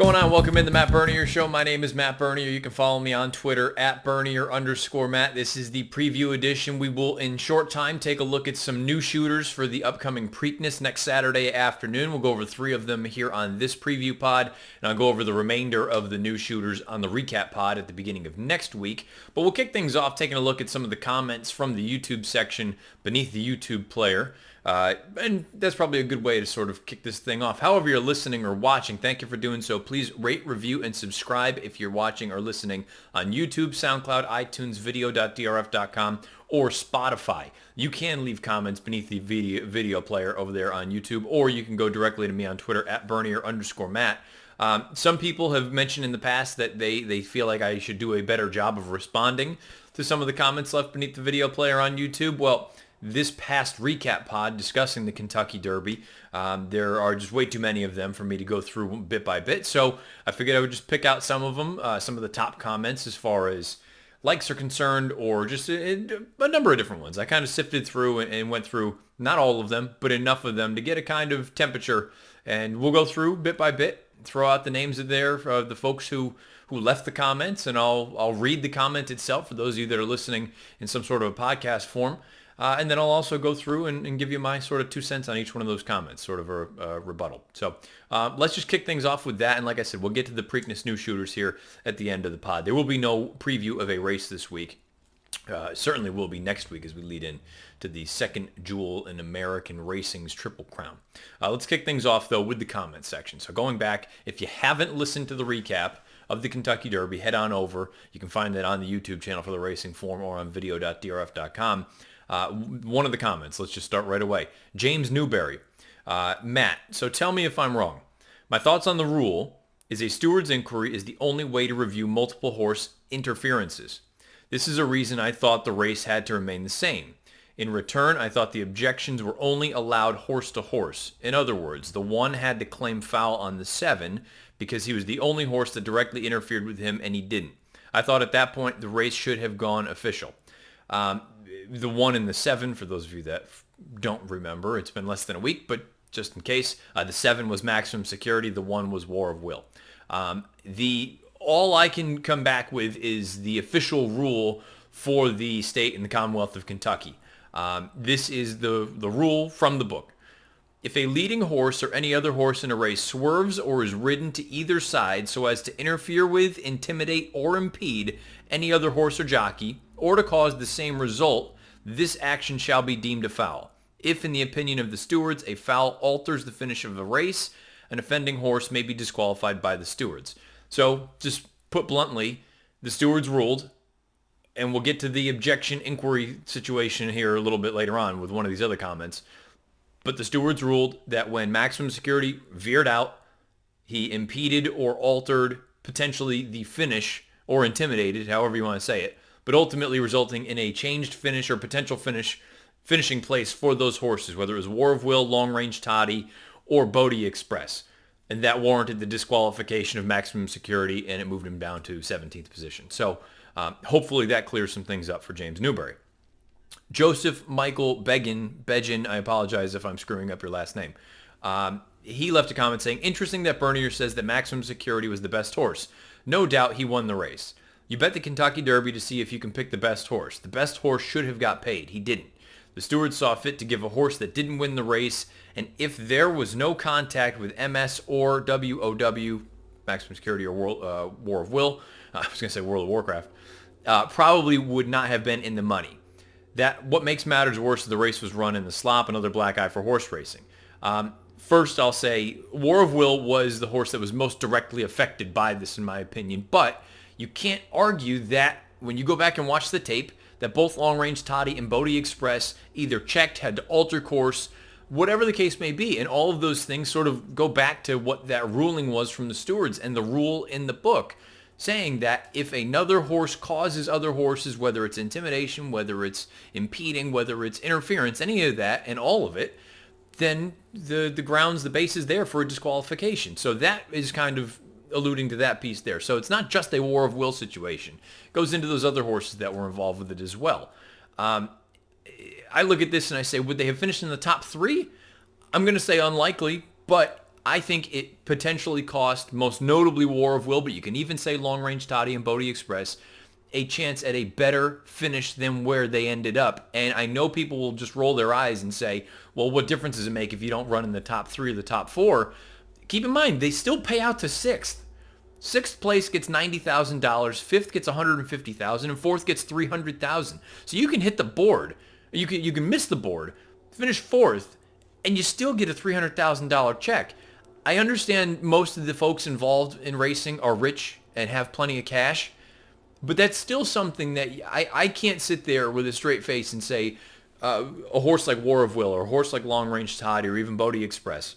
going on? Welcome in the Matt Bernier Show. My name is Matt Bernier. You can follow me on Twitter at Bernier_Matt. This is the preview edition. We will, in short time, take a look at some new shooters for the upcoming Preakness next Saturday afternoon. We'll go over 3 of them here on this preview pod, and I'll go over the remainder of the new shooters on the recap pod at the beginning of next week. But we'll kick things off taking a look at some of the comments from the YouTube section beneath the YouTube player. And that's probably a good way to sort of kick this thing off. However you're listening or watching, thank you for doing so. Please rate, review, and subscribe if you're watching or listening on YouTube, SoundCloud, iTunes, video.drf.com, or Spotify. You can leave comments beneath the video player over there on YouTube, or you can go directly to me on Twitter at Bernier_Matt. Some people have mentioned in the past that they feel like I should do a better job of responding to some of the comments left beneath the video player on YouTube. Well, this past recap pod discussing the Kentucky Derby, there are just way too many of them for me to go through bit by bit. So I figured I would just pick out some of them, some of the top comments as far as likes are concerned, or just a number of different ones. I kind of sifted through and went through not all of them, but enough of them to get a kind of temperature. And we'll go through bit by bit, throw out the names of the folks who left the comments, and I'll read the comment itself for those of you that are listening in some sort of a podcast form. And then I'll also go through and give you my sort of 2 cents on each one of those comments, sort of a rebuttal. So let's just kick things off with that. And like I said, we'll get to the Preakness new shooters here at the end of the pod. There will be no preview of a race this week. Certainly will be next week as we lead in to the second jewel in American racing's Triple Crown. Let's kick things off, though, with the comment section. So going back, if you haven't listened to the recap of the Kentucky Derby, head on over. You can find that on the YouTube channel for the Racing Forum or on video.drf.com. One of the comments, let's just start right away. James Newberry. Matt, so tell me if I'm wrong. My thoughts on the rule is a steward's inquiry is the only way to review multiple horse interferences. This is a reason I thought the race had to remain the same. In return, I thought the objections were only allowed horse to horse. In other words, the 1 had to claim foul on the 7 because he was the only horse that directly interfered with him, and he didn't. I thought at that point the race should have gone official. The 1 and the 7, for those of you that don't remember, it's been less than a week, but just in case, the 7 was maximum security, the 1 was war of will. All I can come back with is the official rule for the state and the Commonwealth of Kentucky. This is the rule from the book. If a leading horse or any other horse in a race swerves or is ridden to either side so as to interfere with, intimidate, or impede any other horse or jockey, or to cause the same result, this action shall be deemed a foul. If, in the opinion of the stewards, a foul alters the finish of a race, an offending horse may be disqualified by the stewards. So, just put bluntly, the stewards ruled, and we'll get to the objection inquiry situation here a little bit later on with one of these other comments, but the stewards ruled that when maximum security veered out, he impeded or altered potentially the finish, or intimidated, however you want to say it, but ultimately resulting in a changed finish or potential finishing place for those horses, whether it was War of Will, Long Range Toddy, or Bodie Express. And that warranted the disqualification of maximum security, and it moved him down to 17th position. So hopefully that clears some things up for James Newberry. Joseph Michael Begin, I apologize if I'm screwing up your last name. He left a comment saying, interesting that Bernier says that maximum security was the best horse. No doubt he won the race. You bet the Kentucky Derby to see if you can pick the best horse. The best horse should have got paid. He didn't. The stewards saw fit to give a horse that didn't win the race, and if there was no contact with MS or WOW, Maximum Security or War of Will, I was going to say World of Warcraft, probably would not have been in the money. That what makes matters worse is the race was run in the slop, another black eye for horse racing. First, I'll say War of Will was the horse that was most directly affected by this, in my opinion, but you can't argue that when you go back and watch the tape, that both Long Range Toddy and Bodie Express either checked, had to alter course, whatever the case may be. And all of those things sort of go back to what that ruling was from the stewards and the rule in the book, saying that if another horse causes other horses, whether it's intimidation, whether it's impeding, whether it's interference, any of that and all of it, then the grounds, the base is there for a disqualification. So that is kind of alluding to that piece there. So it's not just a War of Will situation. It goes into those other horses that were involved with it as well. I look at this and I say, would they have finished in the top 3? I'm going to say unlikely, but I think it potentially cost, most notably War of Will, but you can even say Long Range Toddy and Bodie Express, a chance at a better finish than where they ended up. And I know people will just roll their eyes and say, well, what difference does it make if you don't run in the top 3 or the top 4? Keep in mind, they still pay out to 6th. 6th place gets $90,000, 5th gets $150,000, and 4th gets $300,000. So you can hit the board, you can miss the board, finish 4th, and you still get a $300,000 check. I understand most of the folks involved in racing are rich and have plenty of cash, but that's still something that I can't sit there with a straight face and say a horse like War of Will or a horse like Long Range Toddy or even Bodie Express.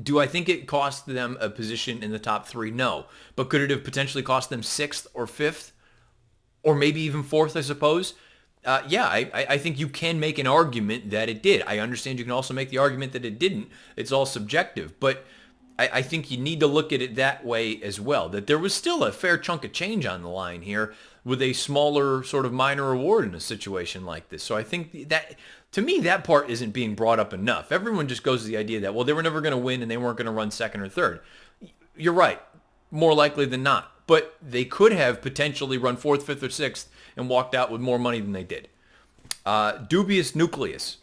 Do I think it cost them a position in the top 3? No. But could it have potentially cost them 6th or 5th or maybe even 4th, I suppose? Yeah, I think you can make an argument that it did. I understand you can also make the argument that it didn't. It's all subjective. But I think you need to look at it that way as well, that there was still a fair chunk of change on the line here with a smaller sort of minor award in a situation like this. So I think that, to me, that part isn't being brought up enough. Everyone just goes to the idea that, well, they were never going to win and they weren't going to run 2nd or 3rd. You're right, more likely than not. But they could have potentially run 4th, 5th, or 6th and walked out with more money than they did. Dubious nucleus.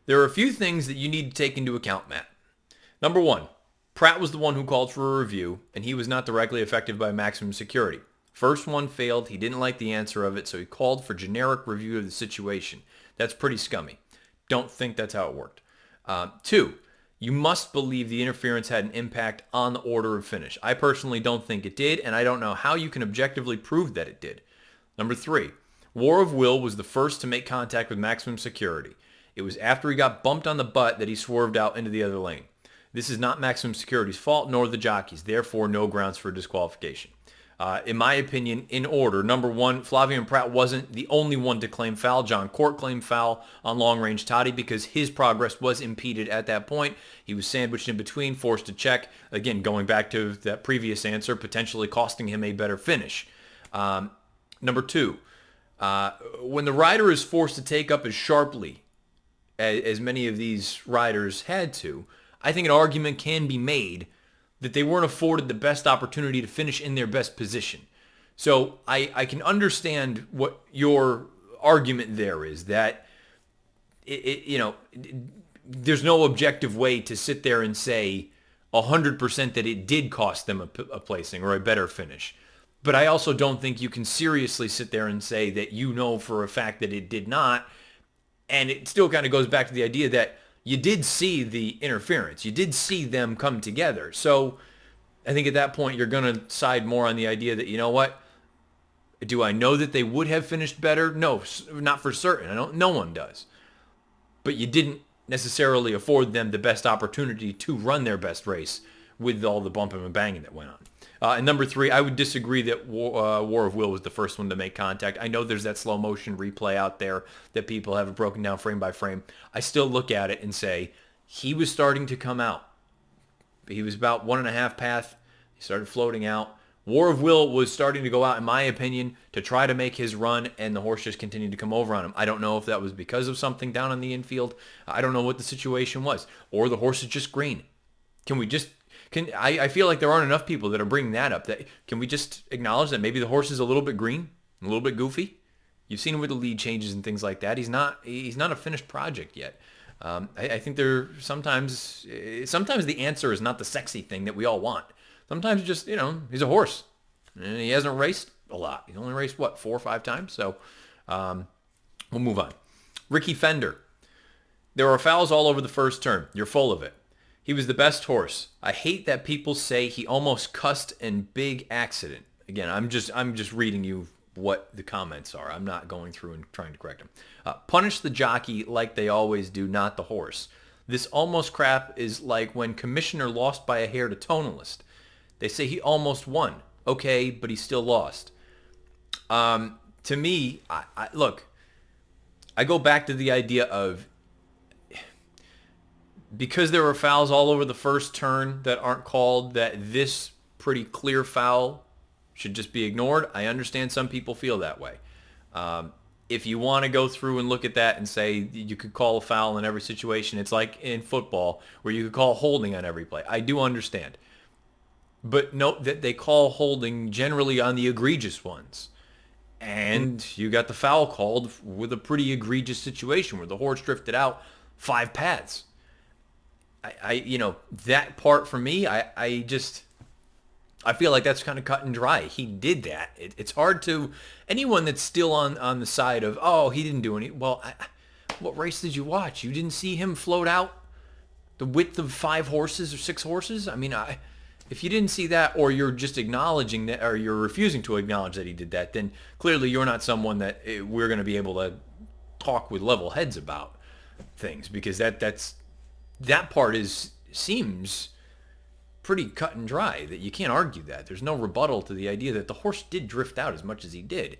There are a few things that you need to take into account, Matt. Number 1, Pratt was the one who called for a review, and he was not directly affected by maximum security. First one failed. He didn't like the answer of it, so he called for generic review of the situation. That's pretty scummy. Don't think that's how it worked. 2, you must believe the interference had an impact on the order of finish. I personally don't think it did, and I don't know how you can objectively prove that it did. Number 3, War of Will was the first to make contact with maximum security. It was after he got bumped on the butt that he swerved out into the other lane. This is not maximum security's fault, nor the jockey's. Therefore, no grounds for disqualification. In my opinion, in order, number 1, Flavien Prat wasn't the only one to claim foul. John Court claimed foul on Long Range Toddy because his progress was impeded at that point. He was sandwiched in between, forced to check. Again, going back to that previous answer, potentially costing him a better finish. Number 2, when the rider is forced to take up as sharply as many of these riders had to, I think an argument can be made that they weren't afforded the best opportunity to finish in their best position. So I can understand what your argument there is, that there's no objective way to sit there and say 100% that it did cost them a placing or a better finish. But I also don't think you can seriously sit there and say that you know for a fact that it did not. And it still kind of goes back to the idea that you did see the interference. You did see them come together. So I think at that point you're going to side more on the idea that, you know what, do I know that they would have finished better? No, not for certain. No one does. But you didn't necessarily afford them the best opportunity to run their best race with all the bumping and banging that went on. And number 3, I would disagree that War of Will was the first one to make contact. I know there's that slow motion replay out there that people have broken down frame by frame. I still look at it and say, he was starting to come out. He was about 1.5 path. He started floating out. War of Will was starting to go out, in my opinion, to try to make his run, and the horse just continued to come over on him. I don't know if that was because of something down on the infield. I don't know what the situation was. Or the horse is just green. I feel like there aren't enough people that are bringing that up. Can we just acknowledge that maybe the horse is a little bit green, a little bit goofy? You've seen him with the lead changes and things like that. He's not a finished project yet. I think sometimes the answer is not the sexy thing that we all want. Sometimes just, he's a horse. And he hasn't raced a lot. He's only raced, 4 or 5 times? So we'll move on. Ricky Fender. There are fouls all over the first turn. You're full of it. He was the best horse. I hate that people say he almost cussed in big accident. Again, I'm just reading you what the comments are. I'm not going through and trying to correct them. Punish the jockey like they always do, not the horse. This almost crap is like when Commissioner lost by a hair to Tonalist. They say he almost won. Okay, but he still lost. To me, look, I go back to the idea of, because there were fouls all over the first turn that aren't called, that this pretty clear foul should just be ignored. I understand some people feel that way. if you want to go through and look at that and say you could call a foul in every situation, it's like in football where you could call holding on every play. I do understand. But note that they call holding generally on the egregious ones. And you got the foul called with a pretty egregious situation where the horse drifted out 5 paths. That part for me, I feel like that's kind of cut and dry. He did that. It's hard to, anyone that's still on the side of, oh, he didn't do any. Well, what race did you watch? You didn't see him float out the width of 5 horses or 6 horses? I mean, if you didn't see that, or you're just acknowledging that, or you're refusing to acknowledge that he did that, then clearly you're not someone that we're going to be able to talk with level heads about things, because that part seems pretty cut and dry, that you can't argue that. There's no rebuttal to the idea that the horse did drift out as much as he did.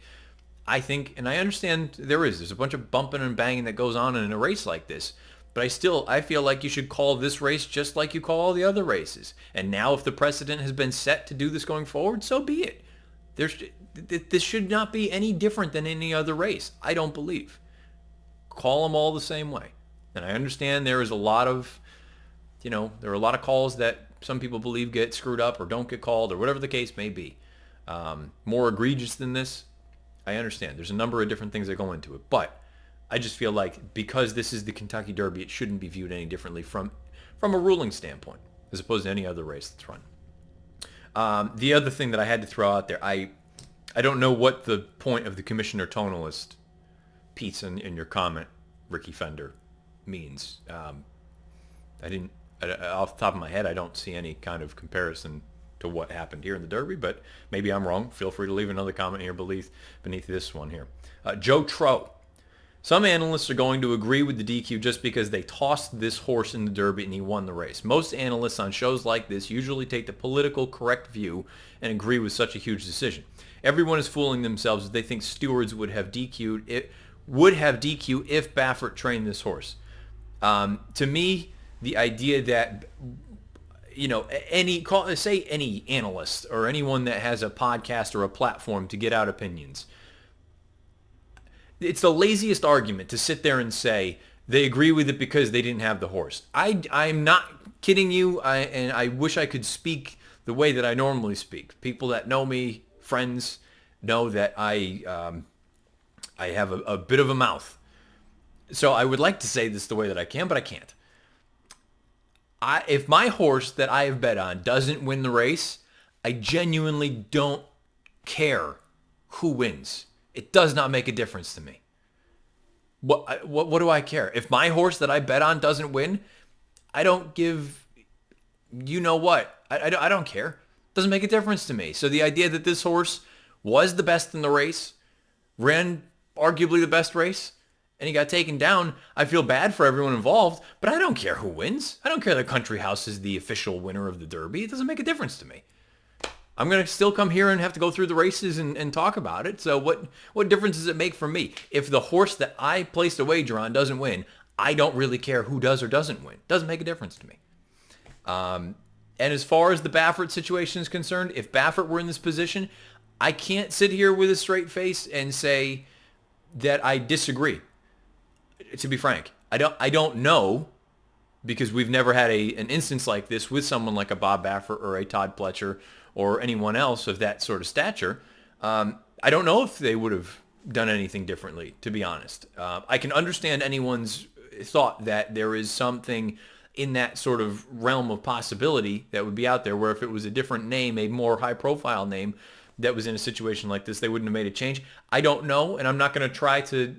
I think, and I understand there's a bunch of bumping and banging that goes on in a race like this, but I feel like you should call this race just like you call all the other races. And now if the precedent has been set to do this going forward, so be it. This should not be any different than any other race, I don't believe. Call them all the same way. And I understand there are a lot of calls that some people believe get screwed up or don't get called or whatever the case may be. More egregious than this, I understand. There's a number of different things that go into it. But I just feel like because this is the Kentucky Derby, it shouldn't be viewed any differently from a ruling standpoint as opposed to any other race that's run. The other thing that I had to throw out there, I don't know what the point of the commissioner tonalist piece in your comment, Ricky Fender, means. Off the top of my head, I don't see any kind of comparison to what happened here in the Derby, but maybe I'm wrong. Feel free to leave another comment here beneath this one here. Joe Trout. Some analysts are going to agree with the DQ just because they tossed this horse in the Derby and he won the race. Most analysts on shows like this usually take the political correct view and agree with such a huge decision. Everyone is fooling themselves if they think stewards would have DQ if Baffert trained this horse. To me, the idea that any analyst or anyone that has a podcast or a platform to get out opinions, it's the laziest argument to sit there and say they agree with it because they didn't have the horse. I'm not kidding you, and I wish I could speak the way that I normally speak. People that know me, friends, know that I have a bit of a mouth. So I would like to say this the way that I can, but I can't. If my horse that I have bet on doesn't win the race, I genuinely don't care who wins. It does not make a difference to me. What do I care? If my horse that I bet on doesn't win, I don't give, you know what? I don't care. It doesn't make a difference to me. So the idea that this horse was the best in the race, ran arguably the best race, and he got taken down, I feel bad for everyone involved, but I don't care who wins. I don't care that Country House is the official winner of the Derby. It doesn't make a difference to me. I'm going to still come here and have to go through the races and talk about it. So what difference does it make for me? If the horse that I placed a wager on doesn't win, I don't really care who does or doesn't win. It doesn't make a difference to me. And as far as the Baffert situation is concerned, if Baffert were in this position, I can't sit here with a straight face and say that I disagree. To be frank, I don't know, because we've never had an instance like this with someone like a Bob Baffert or a Todd Pletcher or anyone else of that sort of stature. I don't know if they would have done anything differently, to be honest. I can understand anyone's thought that there is something in that sort of realm of possibility that would be out there, where if it was a different name, a more high-profile name that was in a situation like this, they wouldn't have made a change. I don't know, and I'm not going to try to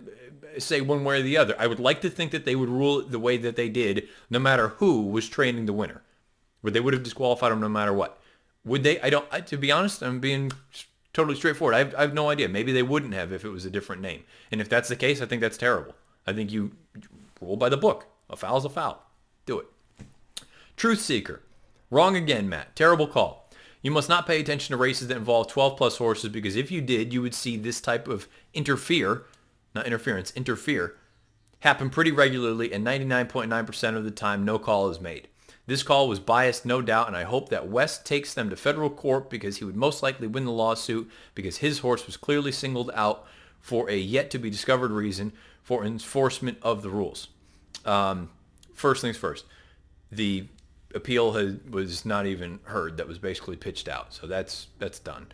say one way or the other. I would like to think that they would rule it the way that they did, no matter who was training the winner. But they would have disqualified him no matter what. Would they? To be honest, I'm being totally straightforward. I have no idea. Maybe they wouldn't have if it was a different name. And if that's the case, I think that's terrible. I think you rule by the book. A foul's a foul. Do it. Truth Seeker. Wrong again, Matt. Terrible call. You must not pay attention to races that involve 12 plus horses, because if you did, you would see this type of interfere happen pretty regularly, and 99.9% of the time no call is made. This call was biased, no doubt, and I hope that West takes them to federal court, because he would most likely win the lawsuit, because his horse was clearly singled out for a yet-to-be-discovered reason for enforcement of the rules. First things first, the appeal was not even heard. That was basically pitched out, so that's done.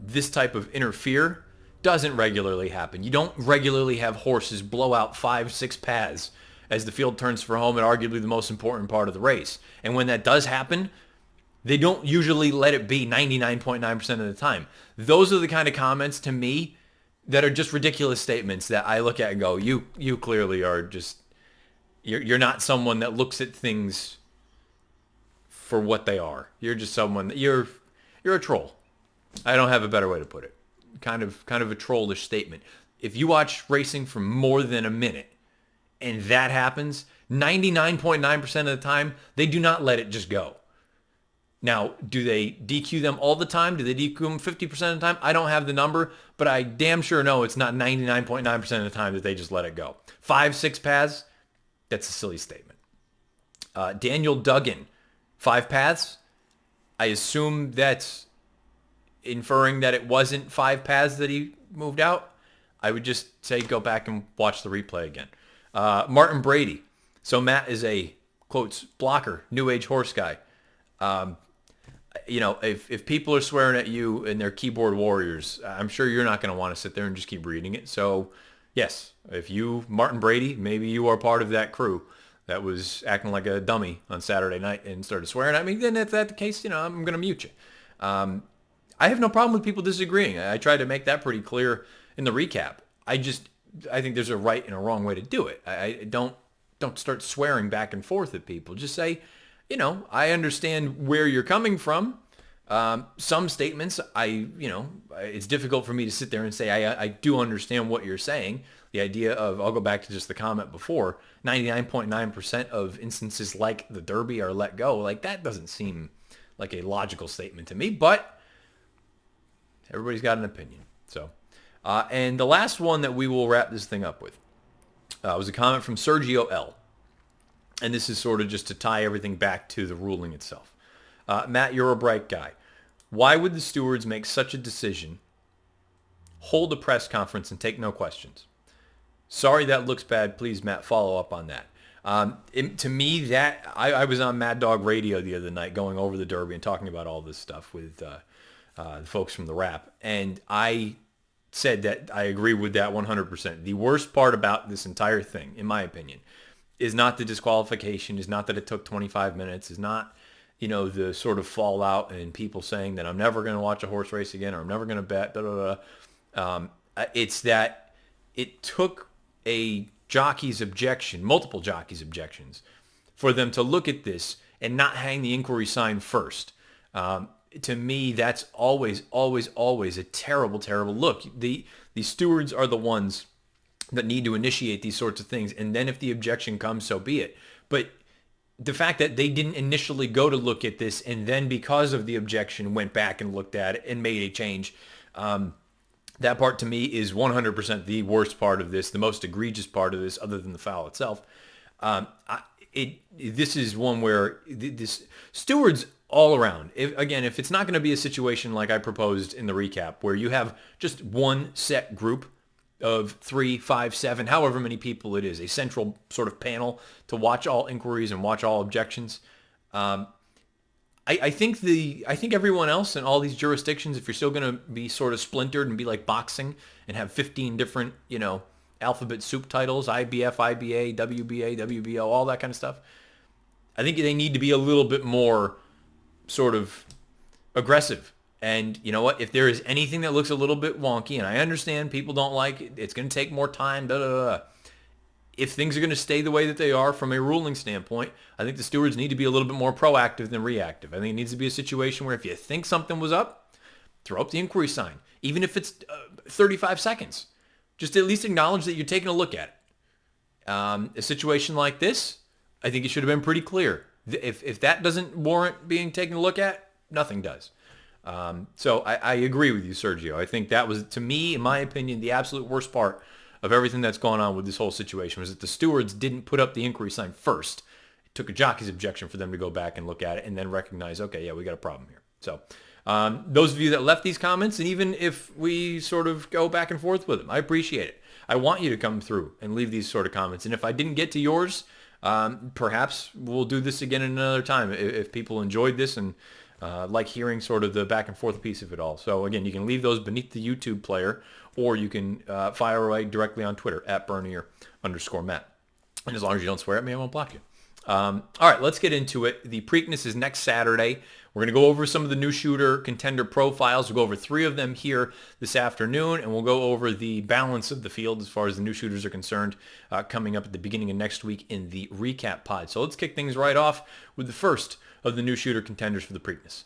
This type of interfere doesn't regularly happen. You don't regularly have horses blow out 5-6 paths as the field turns for home and arguably the most important part of the race. And when that does happen, they don't usually let it be 99.9% of the time. Those are the kind of comments to me that are just ridiculous statements that I look at and go, you clearly are just, you're not someone that looks at things for what they are. You're just someone, you're a troll. I don't have a better way to put it. Kind of a trollish statement. If you watch racing for more than a minute and that happens, 99.9% of the time, they do not let it just go. Now, do they DQ them all the time? Do they DQ them 50% of the time? I don't have the number, but I damn sure know it's not 99.9% of the time that they just let it go. 5-6 paths, that's a silly statement. Daniel Duggan, 5 paths. I assume that's inferring that it wasn't 5 paths that he moved out. I would just say go back and watch the replay again. Martin Brady. So Matt is a, quotes, blocker, new age horse guy. If people are swearing at you and they're keyboard warriors, I'm sure you're not going to want to sit there and just keep reading it. So, yes, if you, Martin Brady, maybe you are part of that crew that was acting like a dummy on Saturday night and started swearing at me, then if that's the case, I'm going to mute you. I have no problem with people disagreeing. I tried to make that pretty clear in the recap. I think there's a right and a wrong way to do it. I don't start swearing back and forth at people. Just say, I understand where you're coming from. Some statements, it's difficult for me to sit there and say, I do understand what you're saying. The idea of, I'll go back to just the comment before, 99.9% of instances like the Derby are let go. Like, that doesn't seem like a logical statement to me, but everybody's got an opinion. So, and the last one that we will wrap this thing up with was a comment from Sergio Elle. And this is sort of just to tie everything back to the ruling itself. Matt, you're a bright guy. Why would the stewards make such a decision, hold a press conference, and take no questions? Sorry, that looks bad. Please, Matt, follow up on that. To me, that I was on Mad Dog Radio the other night going over the Derby and talking about all this stuff with the folks from the Wrap. And I said that I agree with that 100%. The worst part about this entire thing, in my opinion, is not the disqualification, is not that it took 25 minutes, is not, the sort of fallout and people saying that I'm never going to watch a horse race again or I'm never going to bet, it's that it took a jockey's objection, multiple jockeys' objections, for them to look at this and not hang the inquiry sign first. To me, that's always, always, always a terrible, terrible look. The stewards are the ones that need to initiate these sorts of things. And then if the objection comes, so be it. But the fact that they didn't initially go to look at this and then because of the objection went back and looked at it and made a change, that part to me is 100% the worst part of this, the most egregious part of this other than the foul itself. This is one where this stewards all around, if it's not going to be a situation like I proposed in the recap where you have just one set group of 3, 5, 7, however many people it is, a central sort of panel to watch all inquiries and watch all objections. I think everyone else in all these jurisdictions, if you're still going to be sort of splintered and be like boxing and have 15 different, alphabet soup titles, IBF, IBA, WBA, WBO, all that kind of stuff, I think they need to be a little bit more sort of aggressive. And you know what? If there is anything that looks a little bit wonky, and I understand people don't like it, it's going to take more time, if things are going to stay the way that they are from a ruling standpoint, I think the stewards need to be a little bit more proactive than reactive. I think it needs to be a situation where if you think something was up, throw up the inquiry sign, even if it's 35 seconds. Just at least acknowledge that you're taking a look at it. A situation like this, I think it should have been pretty clear. If that doesn't warrant being taken a look at, nothing does. So I agree with you, Sergio. I think that was, to me, in my opinion, the absolute worst part of everything that's gone on with this whole situation was that the stewards didn't put up the inquiry sign first. It took a jockey's objection for them to go back and look at it and then recognize, okay, yeah, we got a problem here. So Those of you that left these comments, and even if we sort of go back and forth with them, I appreciate it. I want you to come through and leave these sort of comments. And if I didn't get to yours, perhaps we'll do this again another time if people enjoyed this and like hearing sort of the back and forth piece of it all. So again, you can leave those beneath the YouTube player, or you can fire away directly on Twitter at Bernier_Matt. And as long as you don't swear at me, I won't block you. All right, let's get into it. The Preakness is next Saturday. We're going to go over some of the new shooter contender profiles. We'll go over 3 of them here this afternoon, and we'll go over the balance of the field as far as the new shooters are concerned coming up at the beginning of next week in the recap pod. So let's kick things right off with the first of the new shooter contenders for the Preakness.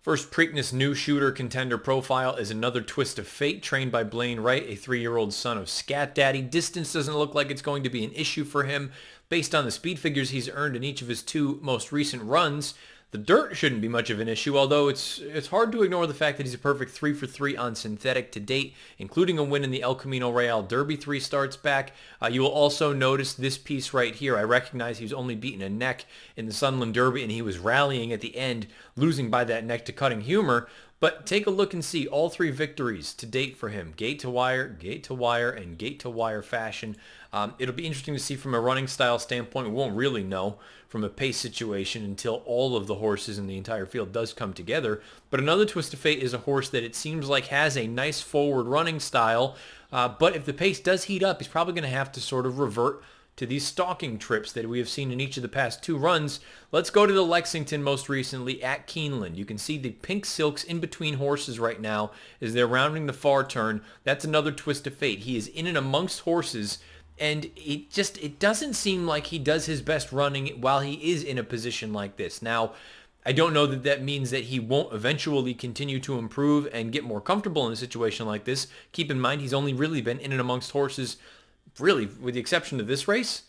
First Preakness new shooter contender profile is another Twist of Fate, trained by Blaine Wright, a 3-year-old son of Scat Daddy. Distance doesn't look like it's going to be an issue for him. Based on the speed figures he's earned in each of his 2 most recent runs, the dirt shouldn't be much of an issue, although it's hard to ignore the fact that he's a perfect 3 for 3 on synthetic to date, including a win in the El Camino Real Derby 3 starts back. You will also notice this piece right here. I recognize he was only beaten a neck in the Sunland Derby, and he was rallying at the end, losing by that neck to Cutting Humor. But take a look and see all 3 victories to date for him. Gate to wire, and gate to wire fashion. It'll be interesting to see from a running style standpoint. We won't really know from a pace situation until all of the horses in the entire field does come together. But another Twist of Fate is a horse that it seems like has a nice forward running style. But if the pace does heat up, he's probably going to have to sort of revert to these stalking trips that we have seen in each of the past 2 runs. Let's go to the Lexington most recently at Keeneland. You can see the pink silks in between horses right now as they're rounding the far turn. That's another Twist of Fate. He is in and amongst horses, and it doesn't seem like he does his best running while he is in a position like this. Now, I don't know that that means that he won't eventually continue to improve and get more comfortable in a situation like this. Keep in mind, he's only really been in and amongst horses, really, with the exception of this race,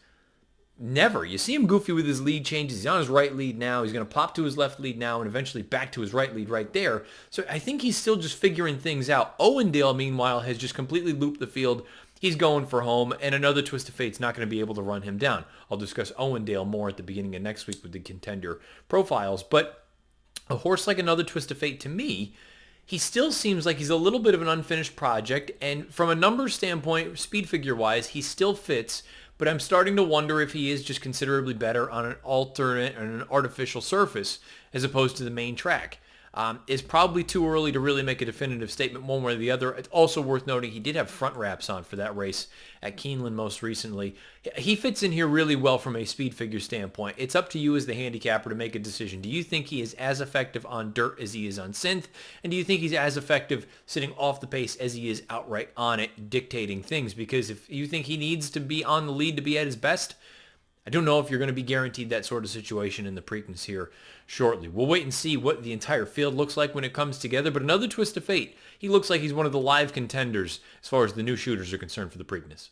never. You see him goofy with his lead changes. He's on his right lead now. He's going to pop to his left lead now and eventually back to his right lead right there. So I think he's still just figuring things out. Owendale, meanwhile, has just completely looped the field. He's going for home, and another Twist of Fate's not going to be able to run him down. I'll discuss Owendale more at the beginning of next week with the contender profiles. But a horse like another Twist of Fate, to me, he still seems like he's a little bit of an unfinished project, and from a numbers standpoint, speed figure-wise, he still fits, but I'm starting to wonder if he is just considerably better on an alternate or an artificial surface as opposed to the main track. It's probably too early to really make a definitive statement one way or the other. It's also worth noting he did have front wraps on for that race at Keeneland most recently. He fits in here really well from a speed figure standpoint. It's up to you as the handicapper to make a decision. Do you think he is as effective on dirt as he is on synth? And do you think he's as effective sitting off the pace as he is outright on it, dictating things? Because if you think he needs to be on the lead to be at his best, I don't know if you're going to be guaranteed that sort of situation in the Preakness here shortly. We'll wait and see what the entire field looks like when it comes together, but another Twist of Fate. He looks like he's one of the live contenders as far as the new shooters are concerned for the Preakness.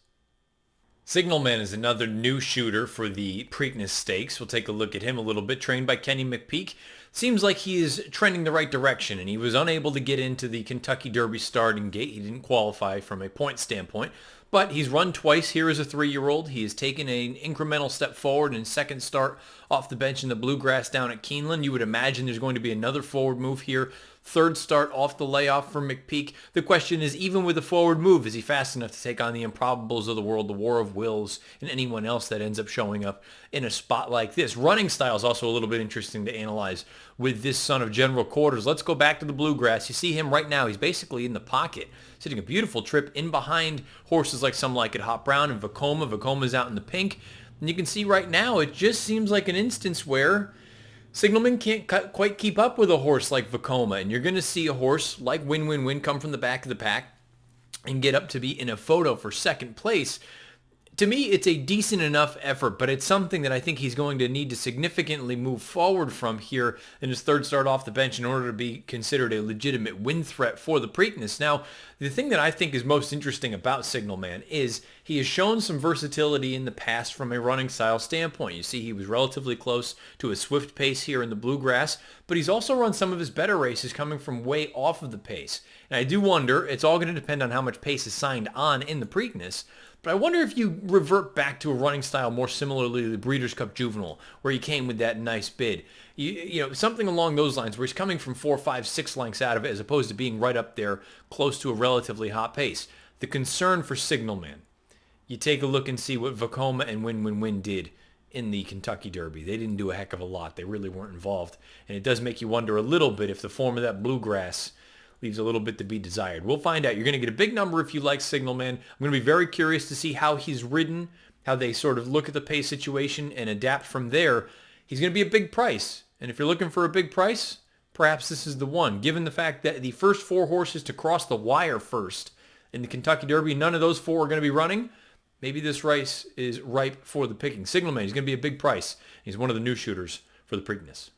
Signalman is another new shooter for the Preakness Stakes. We'll take a look at him a little bit, trained by Kenny McPeak. Seems like he is trending the right direction, and he was unable to get into the Kentucky Derby starting gate. He didn't qualify from a point standpoint, but he's run twice here as a 3-year-old. He has taken an incremental step forward in second start off the bench in the Bluegrass down at Keeneland. You would imagine there's going to be another forward move here. Third start off the layoff for McPeak. The question is, even with a forward move, is he fast enough to take on the improbables of the world, the War of Wills, and anyone else that ends up showing up in a spot like this? Running style is also a little bit interesting to analyze with this son of General Quarters. Let's go back to the Bluegrass. You see him right now. He's basically in the pocket, sitting a beautiful trip in behind horses like Some Like It Hot Brown and Vacoma. Vacoma's out in the pink. And you can see right now, it just seems like an instance where Signalman can't quite keep up with a horse like Vacoma, and you're going to see a horse like Win Win Win come from the back of the pack and get up to be in a photo for second place. To me, it's a decent enough effort, but it's something that I think he's going to need to significantly move forward from here in his third start off the bench in order to be considered a legitimate win threat for the Preakness. Now, the thing that I think is most interesting about Signalman is he has shown some versatility in the past from a running style standpoint. You see he was relatively close to a swift pace here in the Bluegrass, but he's also run some of his better races coming from way off of the pace. And I do wonder, it's all going to depend on how much pace is signed on in the Preakness, but But I wonder if you revert back to a running style more similarly to the Breeders' Cup Juvenile, where he came with that nice bid. You know, something along those lines where he's coming from 4, 5, 6 lengths out of it as opposed to being right up there close to a relatively hot pace. The concern for Signalman. You take a look and see what Vacoma and Win did in the Kentucky Derby. They didn't do a heck of a lot. They really weren't involved. And it does make you wonder a little bit if the form of that bluegrass leaves a little bit to be desired. We'll find out. You're going to get a big number if you like Signalman. I'm going to be very curious to see how he's ridden, how they sort of look at the pace situation and adapt from there. He's going to be a big price. And if you're looking for a big price, perhaps this is the one. Given the fact that the first 4 horses to cross the wire first in the Kentucky Derby, none of those 4 are going to be running. Maybe this race is ripe for the picking. Signalman, he's going to be a big price. He's one of the new shooters for the Preakness.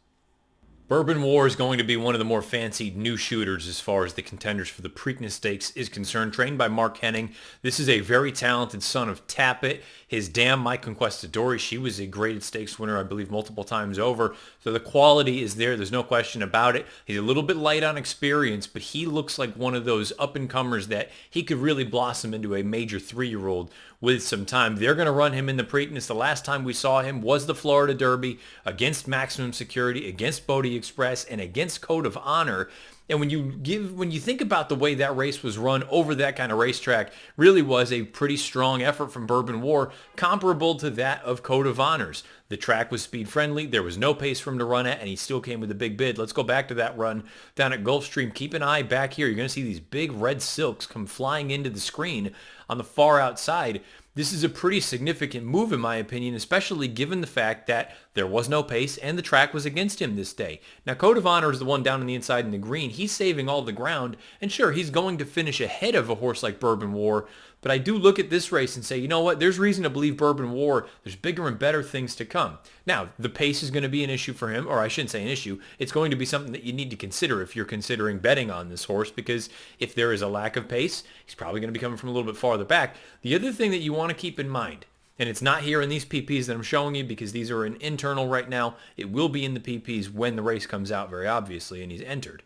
Bourbon War is going to be one of the more fancied new shooters as far as the contenders for the Preakness Stakes is concerned. Trained by Mark Henning. This is a very talented son of Tappet. His dam, My Conquistador, she was a graded stakes winner, I believe, multiple times over. So the quality is there. There's no question about it. He's a little bit light on experience, but he looks like one of those up-and-comers that he could really blossom into a major 3-year-old with some time. They're going to run him in the Preakness. The last time we saw him was the Florida Derby against Maximum Security, against Bodie Express, and against Code of Honor. And when you think about the way that race was run over that kind of racetrack, really was a pretty strong effort from Bourbon War, comparable to that of Code of Honors. The track was speed friendly. There was no pace for him to run at, and he still came with a big bid. Let's go back to that run down at Gulfstream. Keep an eye back here. You're going to see these big red silks come flying into the screen on the far outside. This is a pretty significant move, in my opinion, especially given the fact that there was no pace and the track was against him this day. Now, Code of Honor is the one down on the inside in the green. He's saving all the ground, and sure, he's going to finish ahead of a horse like Bourbon War, but I do look at this race and say, you know what, there's reason to believe Bourbon War, there's bigger and better things to come. Now, the pace is going to be an issue for him, or I shouldn't say an issue. It's going to be something that you need to consider if you're considering betting on this horse, because if there is a lack of pace, he's probably going to be coming from a little bit farther back. The other thing that you want to keep in mind, and it's not here in these PPs that I'm showing you because these are an internal right now. It will be in the PPs when the race comes out, very obviously, and he's entered.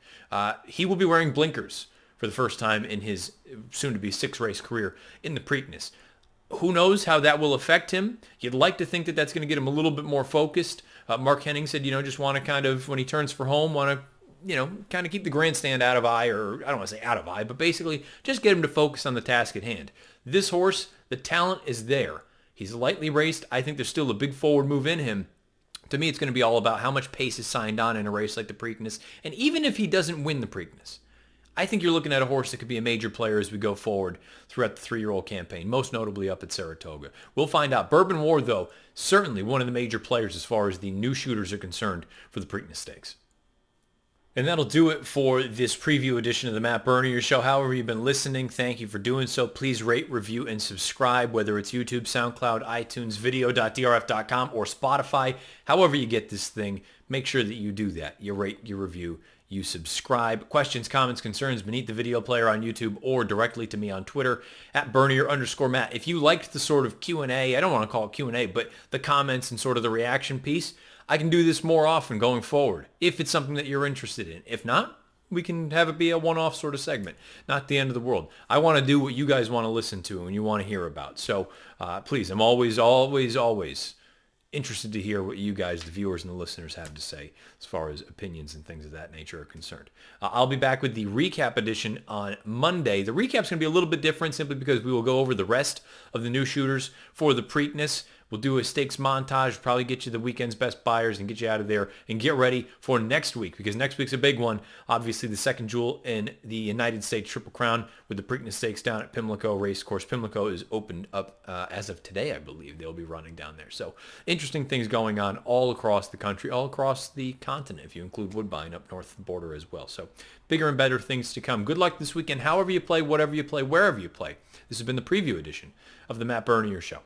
He will be wearing blinkers for the first time in his soon-to-be 6-race career in the Preakness. Who knows how that will affect him? You'd like to think that that's going to get him a little bit more focused. Mark Henning said, just want to kind of, when he turns for home, want to, kind of keep the grandstand out of eye, or I don't want to say out of eye, but basically just get him to focus on the task at hand. This horse, the talent is there. He's lightly raced. I think there's still a big forward move in him. To me, it's going to be all about how much pace is signed on in a race like the Preakness. And even if he doesn't win the Preakness, I think you're looking at a horse that could be a major player as we go forward throughout the 3-year-old campaign, most notably up at Saratoga. We'll find out. Bourbon War, though, certainly one of the major players as far as the new shooters are concerned for the Preakness Stakes. And that'll do it for this preview edition of the Matt Bernier Show. However you've been listening, thank you for doing so. Please rate, review, and subscribe, whether it's YouTube, SoundCloud, iTunes, video.drf.com, or Spotify. However you get this thing, make sure that you do that. You rate, you review, you subscribe. Questions, comments, concerns beneath the video player on YouTube or directly to me on Twitter at Bernier_Matt. If you liked the sort of Q&A, I don't want to call it Q&A, but the comments and sort of the reaction piece, I can do this more often going forward if it's something that you're interested in. If not, we can have it be a one-off sort of segment. Not the end of the world. I want to do what you guys want to listen to and you want to hear about. So please, I'm always interested to hear what you guys, the viewers and the listeners, have to say as far as opinions and things of that nature are concerned. I'll be back with the recap edition on Monday. The recap's going to be a little bit different simply because we will go over the rest of the new shooters for the Preakness. We'll do a stakes montage, probably get you the weekend's best buyers and get you out of there and get ready for next week, because next week's a big one. Obviously, the second jewel in the United States Triple Crown with the Preakness Stakes down at Pimlico Racecourse. Pimlico is opened up as of today, I believe. They'll be running down there. So interesting things going on all across the country, all across the continent, if you include Woodbine up north of the border as well. So bigger and better things to come. Good luck this weekend, however you play, whatever you play, wherever you play. This has been the preview edition of the Matt Bernier Show.